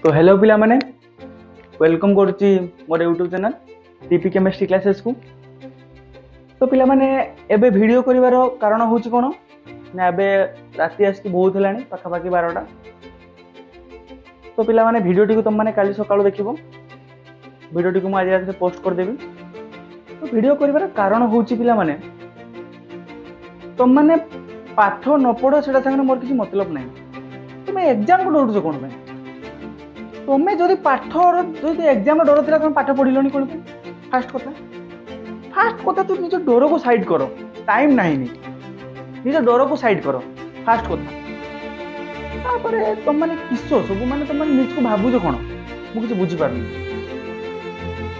तो हेलो पिला माने वेलकम करुच्ची मोर YouTube channel TP chemistry classes को। तो पिला माने एबे वीडियो करिवार कारण होची कोन ना एबे राति आसी बहुत हेलानी पाखापाखि 12टा। तो पिला माने वीडियो टी तुम माने काली सकाळो देखिबो। वीडियो टी को आज राति पोस्ट कर देबी। तो वीडियो करिवार कारण होची पिला माने तुम माने पाठ न पढ़ो सेटा संगे मोर किसी मतलब नहीं। तुम एग्जाम को डरुछ कोन पे? तुम जदि पाठ जो एग्जाम डर थी तुम पाठ पढ़िलनी कौन? फास्ट कथा तू निज डर को साइड कर, टाइम नहीं निज डर को साइड कर। फास्ट कथा तुम मैंने किस सब मैंने तुम निज को भावुच कौन मुझे बुझी पार।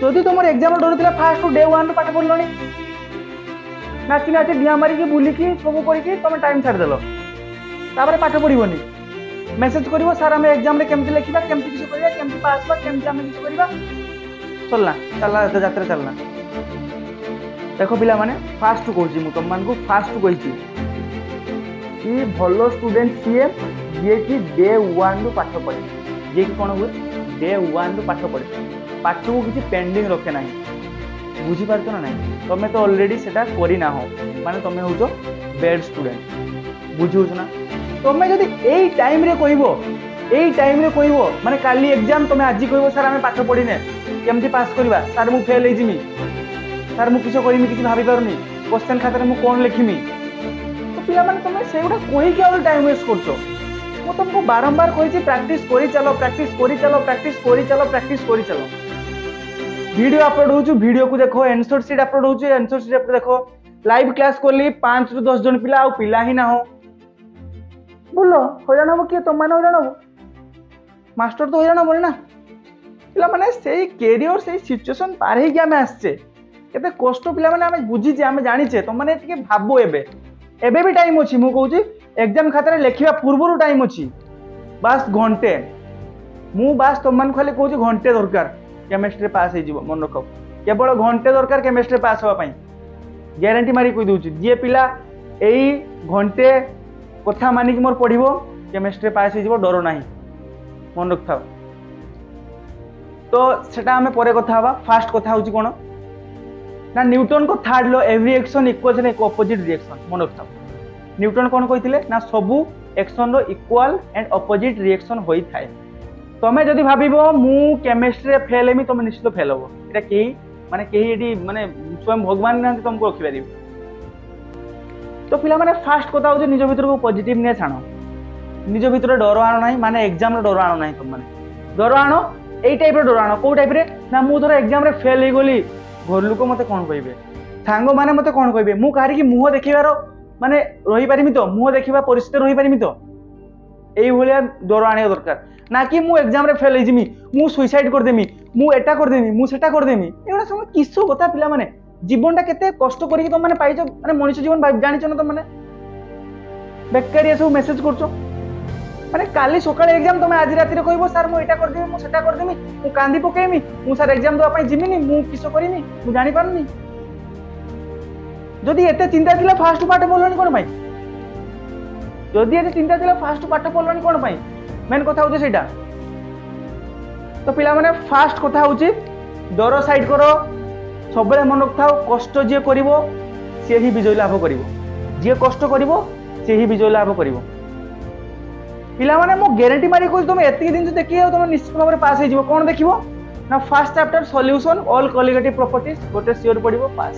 जदि तुम एग्जाम डर थी फास्ट डे 1 पाठ पढ़िलनी नाची नाची डिया मारिकी बुलिकी सब करके तुम टाइम छाड़देल पाठ पढ़नी मेसेज करिवो सर आम एग्जाम रे केमती लिखा केमती किसी करिया केमती पास बा केमती आम किसी करिवा चलना चलना यात्रा चलना। देखो पिला माने फास्ट कहूँ मु तुम मानकु फास्ट कही कि भलो स्टूडेंट सीए जे कि डे 1 रु पाठ पढ़े जे कि कौन हुए डे 1 रु पाठ पढ़े पाठ को किसी पेंडिंग रखे ना। बुझी पारछ ना नहीं? तुम्हें तो ऑलरेडी सेटा करी ना हो माने तुम्हें हो बेड स्टूडेंट। बुझी ना तुम्हें जदि एई टाइम रे कहबो माने काली एग्जाम तुम्हें आज कहबो सर आमे पाठ पढ़िने केमती पास करबा सर मु फेल होइजिमी सर मु किछो करिमी किछि भाबी पारुनी क्वेश्चन खातारे मु कोन लिखिमी। तो पिला माने तुम्हें सेगुडा कहि के और टाइम वेस्ट करछो। मु तुमको बारंबार कहिछि प्रैक्टिस करि चलो प्रैक्टिस करि चलो प्रैक्टिस करि चलो प्रैक्टिस करि चलो। वीडियो अपलोड होछु वीडियो को देखो, आंसर शीट अपलोड होछु आंसर शीट देखो, लाइव क्लास करली 5 रु 10 जन पिला आ पिला ही ना हो बोलो हईराण हम किए तुम मैंने हईराण हम मास्टर तो हईराण हम ना पिला माने से कैरियर से सिचुएशन पार ही आम आसचे केते कष्ट पिला माने आम बुझीचे आम जानीचे तुम मैंने टिके भाबो एबे भी टाइम अच्छी मु कहूँ एग्जाम खातार लिखा पूर्व टाइम अच्छी बास घंटे मु बास तुम मान खाली कहूँ घंटे दरकार केमिस्ट्री पास हो मन रख केवल घंटे दरकार केमिस्ट्री पास होगापाई ग्यारंटी मारी कही दूसरी जी पिला यही घंटे कथा मानिक मोर पढ़ो केमिस्ट्री पास हो डर ना मन रख था। तो सेटा आमे परे कथा हवा। फास्ट कथा होची कोन ना न्यूटन को third law every action equals and opposite reaction मन रख था। न्यूटन कौन कही ना सबू एक्शन रो इक्वल एंड ऑपोजिट रिएक्शन होई थाए। तमे जदि भाबिबो मु केमिस्ट्री रे फेल हेमी तमे निश्चित फेल होबो एटा केही माने केही एडी माने स्वयं भगवान ना तुमको रखि पारिबो। तो पिला माने फास्ट कथा हो निज भीतर को पॉजिटिवनेस आनो निज भीतर डर आनो नहीं माने एग्जाम रे डर आनो नहीं तुम माने डर आनो एई टाइप रे डर आनो को टाइप रे ना मु धर एग्जाम रे फेल हे गली घर लोक मते कोन कहबे सांग माने मते कोन कहबे मु कारी की मुह देखिबारो माने रही पारिमी तो मुह देखिबा परिस्थिति रही पारिमी तो एई भलिया डर आने दरकार ना कि मु एग्जाम रे फेल हेजिमी मु सुइसाइड कर देमी मु एटा कर देमी मु सेटा कर देमी एगुडा सब किसो कथा पिला माने जीवनटा केते कष्ट करिक तुम माने पाइछो माने मनुष्य जीवन जानिछो ना तुम माने बेकारी सब मेसेज करछो माने काली सकाळे एग्जाम तुम आज राति रे कहबो सर मु एटा कर देमी मु सेटा कर देमी मु कांदी पकेमी मु सर एग्जाम दवा पई जिमिनी मु किसो करिमी मु जानि पारनी। जदि एते चिंता थिला फास्ट पाठ पढलनी कोन पई जदि एते चिंता थिला फास्ट पाठ पढलनी कोन पई मेन कथा होचे सेटा। तो पिला माने फास्ट कथा होचे डर साइड करो सब मन रखा कष्ट जी कर सी ही विजय लाभ कर जी कष्ट कर सी ही विजय लाभ कर पिला माने मो ग्यारंटी मारी कह तुम एति दिन देखिए तुम निश्चित भाव में पास हो कौन देख ना first chapter solution all colligative properties गोटे सियोर पड़ो पास।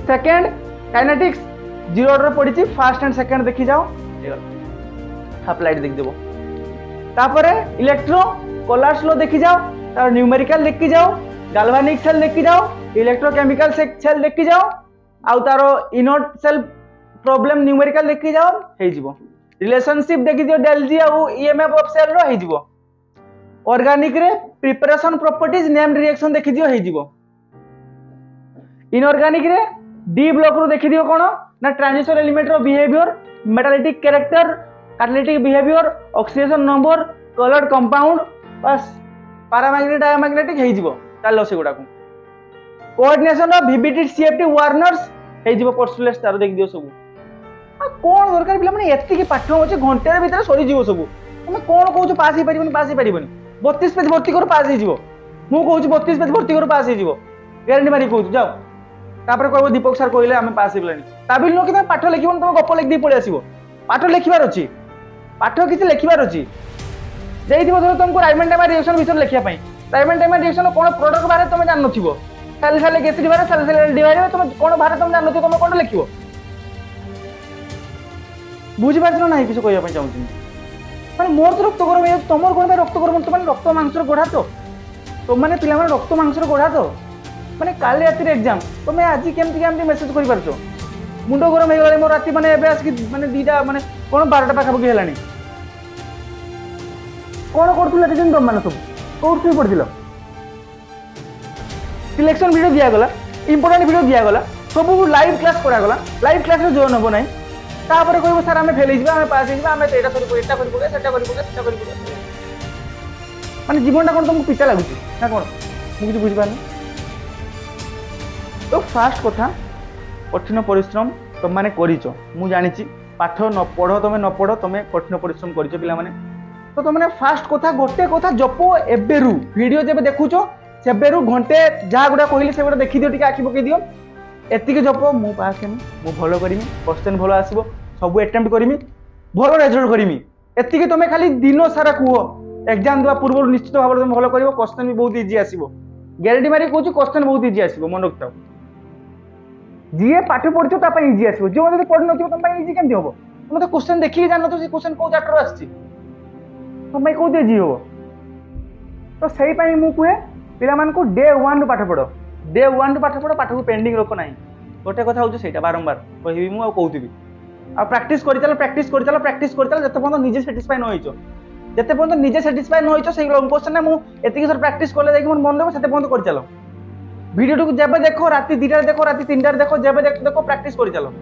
सेकंड काइनेटिक्स 0 ऑर्डर पड़ी फर्स्ट एंड सेकंड देखी जाओ हाफ लाइट देख देव तापर इलेक्ट्रो कोलार्स लो देखी जाओ तार न्यूमेरिकल देखी जाओ गाल्वानिक सेल देखी जाओ इलेक्ट्रोकेमिकल सेल देखी जाओ आउ तारो इनोट सेल प्रॉब्लम न्यूमेरिकल देखी जाओ हे जिवो रिलेशनशिप देखि दियो डेल जी आउ ईएमएफ ऑफ सेल रो हे जिवो ऑर्गेनिक रे प्रिपरेशन प्रॉपर्टीज नेम रिएक्शन देखि दियो हे जिवो इनऑर्गेनिक रे डी ब्लॉक रो देखि दियो कोन ना ट्रांजिशन एलिमेंट रो behaviour metallic character catalytic behaviour oxidation number coloured compound बस पैरामैग्नेटिक डायमैग्नेटिक हे जिवो चलो से गुडा coordination of VBT CFT Werner's हे जिवो पोस्टुलेट्स तार देख दियो सब कौन दरकार पिला माने एत्ती की पाठ अछि घंटे भीतर सरी जीवो सब तुम कौन कौच पास पास हो 32 पेज भर्ती कर पास हो मुझे 32 पेज भर्ती कर पास हो ग्यारंटी मारी कहूँ जाओ तापर कह दीपक सार कहले आम पास हो ता भी नुह कि पाठ लिख तुम गप लिखी पलि आस पाठ लिखार अच्छी पाठ किसी लिखार अच्छी तुमको राइमंड टाइम रिएक्शन विषय लिखापी राइमंड टाइम रिएक्शन कौन प्रोडक्ट बारे तुम जान न साल साल केसरी बारे साल साल एलडी बारे तुम कौन बारे तुम जान तुम कौन लिख बुझीपार ना किसी कहना चाहूँ मैं मोर तो रक्त गरम हो तुम कौन रक्त गरम तुम रक्त मांसर गढ़ा तो तुम मैंने पिला रक्त मांसर गढ़ा तो मैंने काली रातिर एग्जाम तुम आज केमती मेसेज कर पार्छ मुंड गरम हो गला मोर राति मैंने आसिक मैंने 2टा मैंने कौन 12टा पाखापाखि है कौन कर तुम मैंने सब कौट पढ़ सिलेक्शन वीडियो दिगला इंपोर्टेंट वीडियो दिगला सब लाइव क्लास करागला लाइव क्लास में जॉइन हम ना तापर कह सर आम फेल आम पास माने जीवन कौन तुमको पिछा लगुच ना कौन मुझे बुझीपार तो फास्ट कथा कठिन परिश्रम तुम मैंने कर जानी पाठ न पढ़ तुम न पढ़ तुम कठिन परिश्रम कर पे तो तुमने फास्ट कथा गोटे कथा जप एबेरू वीडियो जब देखुच सेबेरू घंटे जहाँ गुड़ा कहली से गुड़ा देखी दियो टी आखि पकई दियो एतिक जप मु पास हेमी मु भल करमी क्वेश्चन भल आसो सब एटेम्प्ट करमी भल रेजल्ट करमी एतिक तुम खाली दिन सारा कह एग्जाम देवा पूर्व निश्चित भाव तुम भल कर क्वेश्चन भी बहुत इजी आसो ग्यारंटी मारी कहूँ क्वेश्चन बहुत इजी आसो मन रखता जी पाठ पढ़ो इजी आसो जो मैंने पढ़ न तुम इजी केमती हम तुम तो क्वेश्चन देखिए जान तो क्वेश्चन कौ चैप्टर आसी तुम कौन इजी हम तो सही मुझे पिला मानक डे 1 पाठ पढ़ डे 1 पाठ पढ़ पाठ को पेंडिंग रख ना गोटे कथा हूँ से बारंबार कहि मुझे कहूबी आ प्रैक्टिस कर चल प्रैक्टिस कर चल प्रैक्टिस कर चल जिते पर्यटन निजे साटिस्फाई न होइचो जिते पर्यटन निजे साटिस्फाई न होइचो से लॉन्ग क्वेश्चन मुझे एतिक सर प्रैक्टिस कले जाकि मोर मन रहो से पर्यटन कर चल वीडियो को जब देखो राति 2टा देखो राति 3टा देखो जब देखो प्रैक्टिस कर चल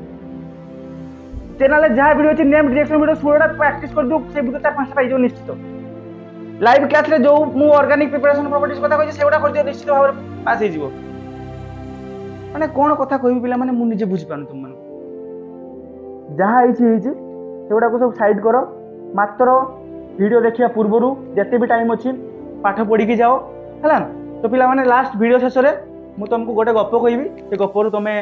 चैनल जहाँ वीडियो अच्छी नेम रिएक्शन वीडियो 16टा प्रैक्टिस कर दियो से भीतर 4-5टा पाई निश्चित लाइव क्लास रे जो मु ऑर्गेनिक प्रिपरेशन प्रॉपर्टीज कथा कहि सेउडा कर दियो निश्चित भाव पास हो जिवो माने कोन कथा कहबी पिला माने मु निजे बुझी पान तुम मन जहाँ होइछि सेउडा को सब साइड करो मात्र वीडियो देखिया पूर्वरु जते भी टाइम अछि पाठ पढ़ी के जाओ हला तो पिला माने लास्ट वीडियो शेष रे मु तुमको गोटे गप कहबी से गपरु तमे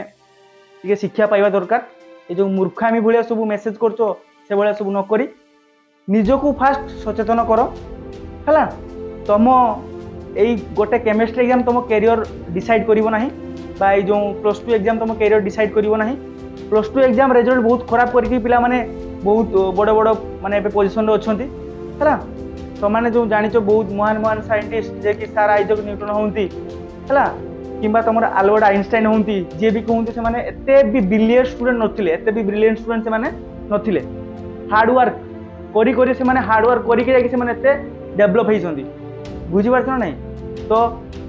टिके शिक्षा पाइबा दरकार ए जो मूर्खामी भलिया सब मेसेज करछो से भलिया सब न करी निजको फास्ट सचेतन करो है तुम यही गोटे केमिस्ट्री एग्जाम तुम कैरियर डिसाइड करिवो नाही बा जो +2 एग्जाम तुम कैरियर डिसाइड करिवो नाही +2 एग्जाम रिजल्ट बहुत खराब करके पिला माने बहुत बड़ बड़ माने पोजिशन रे अछंती है तुम मैंने जो जानिच बहुत महान महान साइंटिस्ट जे कि सर आइजक न्यूटन होंती है कि तुम आल्बर्ट आइंस्टाइन होंती जी भी कहते से एते भी ब्रिलियंट स्टूडेंट नथिले एते भी ब्रिलियंट स्टूडेंट से माने नथिले हार्डवर्क करी करी से माने हार्डवर्क करके जाके से माने एते डेभलप होती बुझीपार ना नहीं तो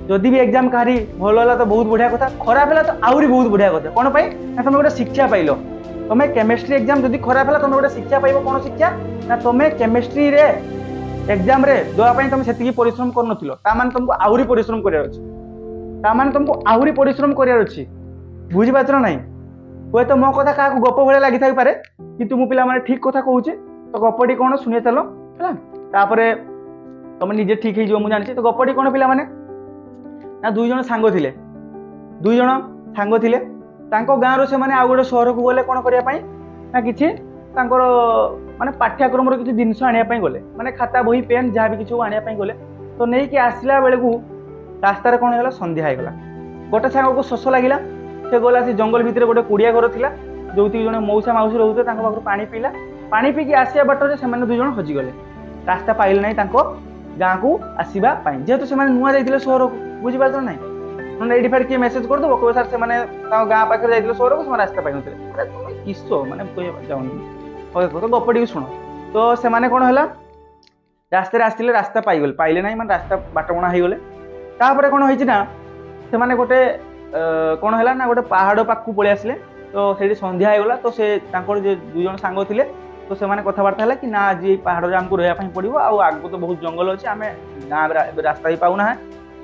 जदि भी एग्जाम कहारी भल है तो बहुत बढ़िया कथा खराब है तो आहरी बहुत बढ़िया कथा कौन पाई ना तुम गोटे शिक्षा पाइल तुम केमिस्ट्री एग्जाम जदि खराब है तुम गोटे शिक्षा पाइब कौन शिक्षा ना तुम केमिस्ट्री रे एग्जाम रे देवाई तुम से परिश्रम कर मान तुमको आहरी परिश्रम करार अच्छे तुमको आहरी परिश्रम करार अच्छी बुझीपार ना नहीं हुए तो मो कथा क्या गप भाया लगी था पारे कि मु पिला ठीक कथा कहूँ तो गपटी कौन शुणी चल है तुम निजे ठीक हो मुझे जानी तो गपटी कौन पिला माने ना 2 जन सांग थिले 2 जन सांग थिले तांको गाँव रो से माने आ गोटे सहर को गले कौन करने ना किसी माने पाठ्यक्रम किसी जिनस आने गले माने खाता बही पेन जहाँ भी किसी आने गले तो नहीं कि आसला बेले को रास्तार कौन है संध्या होगा गोटे सांग को शोष लगे से गला से जंगल भितर गोटे कुड़िया घर था जो जड़े मौसा माउसी रोते पाखु पानी पीला पानी पीकी आसिया बाटर से 2 जन हजिगले रास्ता पाइले ना गाँ को आसवाई जेहेतु से नुआ जाते सहर को बुझीपार ना ना ये किए मेसेज करदेव कह सर से गाँ पाखे जाते सहर को रास्ता पाई ना किस मैंने जाऊनी तो गपटी को शुण तो से कौन है रास्ते आसते रास्ता पाइगले पाइले ना मैं रास्ता बाटबणा हो गले तापर कौन होना से गोटे कौन है ना गोटे पहाड़ पाक पलि आसिले तो से संध्या होगला तो से 2 जन सांग थे तो से कथबार्ता है कि ना आज ये पहाड़ आमको रहा पड़ो आगे तो बहुत जंगल अच्छे आम गाँव रास्ता भी पाऊना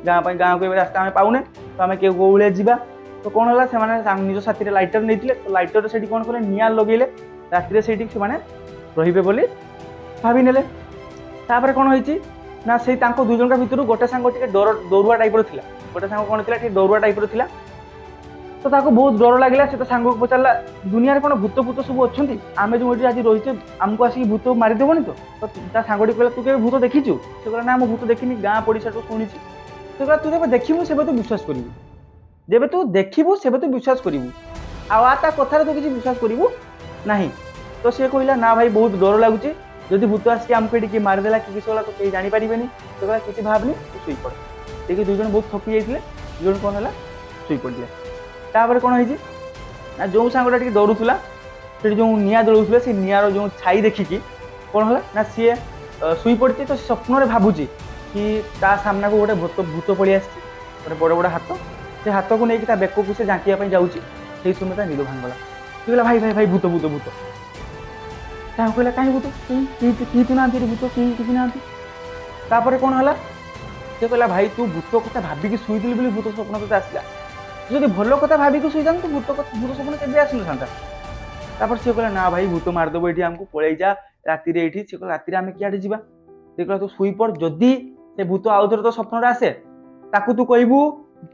गाँ को रास्ता आम पाऊने तो आम के भाई जावा तो कौन है से निज साथी लाइटर नहीं तो लाइटर से कौन कले निआ लगे राति से भावी ने तापर कौन होइछि ना से तांको दुई जन भितर गोटे सांग टिके डरुआ टाइप थिला गोटे सांग कौन थिला टिके डरुआ टाइप थिला तो ताको बहुत डर लागला से तो सांग को पचारला दुनिया रे कोन भूत भूत सब अछंती आमे जो एठी आज रहिचे हमको आसी भूत मारि देबोनी तो ता सांगटी कहला तू के भूत देखिछु से कहला ना हम भूत देखिनी गां पड़िसा तो सुनिछि से कहला तू जेबे देखिबु सेबे तो विश्वास करिवु जेबे तू देखिबु सेबे तो विश्वास करिवु आ ता कथा तो किसी विश्वास करिवु नाही तो से कहला ना भाई बहुत डर लागुची जदि भूत आसी हमको एठी की मारि देला कि किसी वाला तो केही जानि परिबेनी तो कहला किछि भाबनी तू सुई पड़ देखि दुई जन बहुत थकी जाइथिले दुई जन कोन हला सुई पड़ले तापर कौन होइछि ना जो सांगटा टिके डरुला से जो निआ जलुले से निआर जो छाई देखिकी कौन होला ना सी शुई पड़ी तो स्वप्न भावुची कि ता सामना को गोटे भूत भूत पड़ी आसी गोटे बड़ बड़ हाथ से हाथ को लेकिन बेक को से झाँकिया जाऊँगी से समय ता निद भांगला सी कहला भाई भाई भाई भूत भूत भूत कहला कहीं भूत कि ना भूत कि ना तापर कौन है से कहला भाई तू भूत कथा भाविकी शुईलु बोली भूत स्वप्न तो आसला जदि भल कथा भाविकी शुई तो भूत भूत स्वप्न के आसन था तापर सी कहला ना भाई भूत मारिदेव ये आमको पलि जा राति ये सी कहला राति आम क्या जीवा सी कहला तू शुई पड़ जदि से भूत आउ थे तो स्वप्न आसे ताकू तू कहबू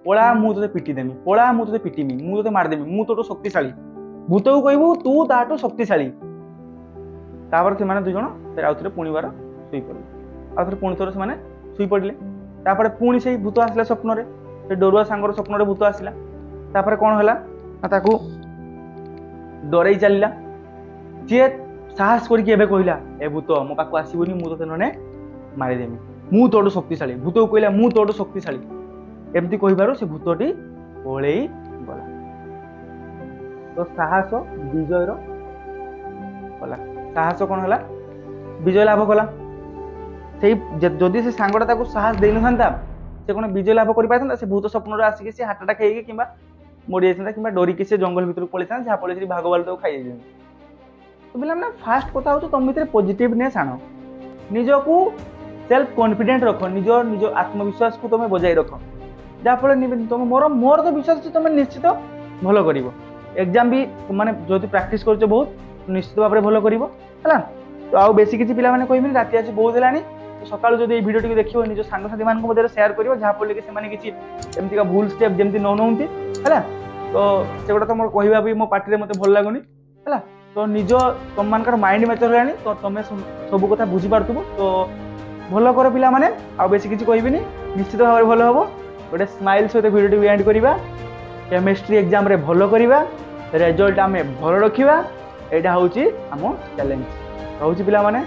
पला मु ते पिटिदेमी पला मु ते पिटिमी मु ते मारिदेमी मु तो शक्तिशाली भूत को कहबू तू ताठू शक्तिशाली तापर से दुई जन फिर आउ थे पुणी बार शुई पड़े आउ थे पुणी थोड़ा से शुई पड़े तापर पुणी से भूत आसला स्वप्न से डरुआ सांगर स्वप्न भूत आसला तापर कौन है ताकू डरई चलला सी साहस करके कहला ए भूत मो पाक आसबुनि मुझे नने मारिदेमी मु तोड़ शक्तिशाली भूत को कहला मु तोड़ शक्तिशाली एमती कह से भूतटी पलि गला तो साहस विजयर कला साहस कौन है विजय लाभ कला से जदि से सांगटा ताकू साहस दे ना से कौन विजय लाभ कर पाता से भूत स्वप्न आसिक से हार्ट अटैक होगी कि मरी जाता कि डरिकी से जंगल भितर पलि था जहाँ फल भागवाल तो खाई तो बोले ना फास्ट कथा हो तुम भर पॉजिटिवनेस आण निजको सेल्फ कॉन्फिडेंट रख निज निज आत्मविश्वास को तुम बजाय रख जहाँफल तुम मोर तो विश्वास तुम निश्चित भल कर एग्जाम भी माने जो प्रैक्टिस कर बहुत निश्चित भाव में भल कर तो आउ बेसी किसी पिला माने कहबी राति आज बहुत है तो सकाल जो भिडियो टी देखो निज सांगसाथी मान सेयार कर जहाँफल कि किसी एमती भूल स्टेप जमी नौ नौंती है तो सेगुड़ा तो मोर कहवा भी मो पार्टी मत भल लगुनि है तो निज तुम मान माइंड मैच्योर है तो तुम सब कथा बुझी पार्थुब तो भल कर पिला माने आ बेसी किसी कहबी निश्चित भाव में भल हम गोटे स्माइल सहित भिडियो टी एंड करवा केमिस्ट्री एग्जाम रे भल करवा रिजल्ट आम भल रखा यहाँ हूँ आम चैलेंज रोचे पिला माने।